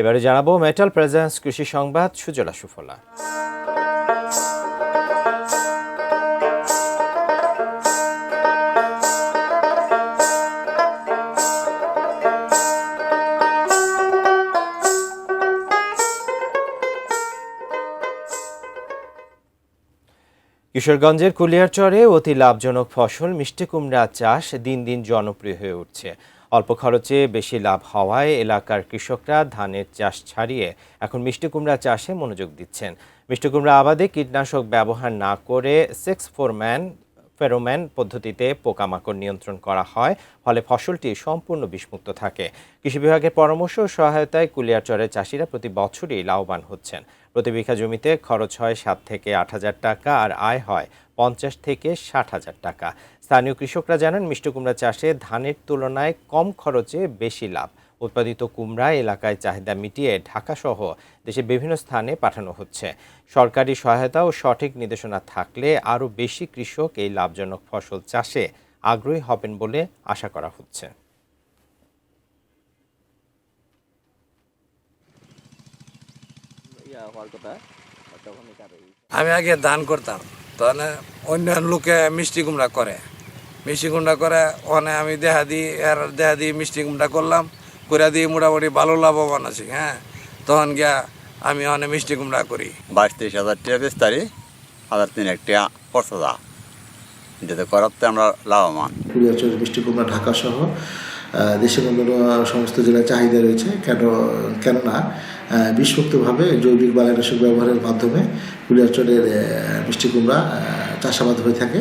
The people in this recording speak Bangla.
এবারে জানাবো মেটাল প্রেজেন্স কৃষি সংবাদ সুজলা সুফলা। কিশোরগঞ্জের কুলিয়ারচরে অতি লাভজনক ফসল মিষ্টি কুমড়া চাষ দিন দিন জনপ্রিয় হয়ে উঠছে। অল্প খরচে বেশি লাভ হওয়ায় এলাকার কৃষকরা ধানের চাষ ছাড়িয়ে এখন মিষ্টি কুমড়া চাষে মনোযোগ দিচ্ছেন। মিষ্টি কুমড়া আবাদে কীটনাশক ব্যবহার না করে ফেরোম্যান পদ্ধতিতে পোকামাকড় নিয়ন্ত্রণ করা হয়, ফলে ফসলটি সম্পূর্ণ বিষমুক্ত থাকে। কৃষি বিভাগের পরামর্শ ও সহায়তায় কুলিয়ারচরের চাষিরা প্রতি বছরই লাভবান হচ্ছেন। প্রতি বিঘা জমিতে খরচ হয় 7 থেকে 8 হাজার টাকা আর আয় হয় 50 থেকে 60 হাজার টাকা। স্থানীয় কৃষকরা জানান, মিষ্টি কুমড়া চাষে ধানের তুলনায় কম খরচে বেশি লাভ। উৎপাদিত কুমড়া এলাকায় চাহিদা মিটিয়ে ঢাকাসহ দেশের বিভিন্ন স্থানে পাঠানো হচ্ছে। সরকারি সহায়তা ও সঠিক নির্দেশনা থাকলে আরও বেশি কৃষক এই লাভজনক ফসল চাষে আগ্রহী হবেন বলে আশা করা হচ্ছে। আমি আগে ধান করতাম, তাহলে অন্য লোকে মিষ্টি কুমড়া করে ওখানে আমি দেখা দিই মিষ্টি কুমড়া করলাম, করে দিয়ে মোটামুটি ভালো লাভবান আছি। তখন গিয়া আমি অনেক মিষ্টি কুমড়া করি। 22-23 হাজার টাকা বেচতারি, 1,000-3 টাকা খরচ দা, যেটা করাতে আমরা লাভবান। কুলিয়ারচর মিষ্টি কুমড়া ঢাকা সহ দেশের অন্যান্য সমস্ত জেলায় চাহিদা রয়েছে। কেননা বিষমুক্তভাবে জৈবিক বালাইনাশক ব্যবহারের মাধ্যমে কুলিয়ারচরের মিষ্টি কুমড়া চাষাবাদ হয়ে থাকে।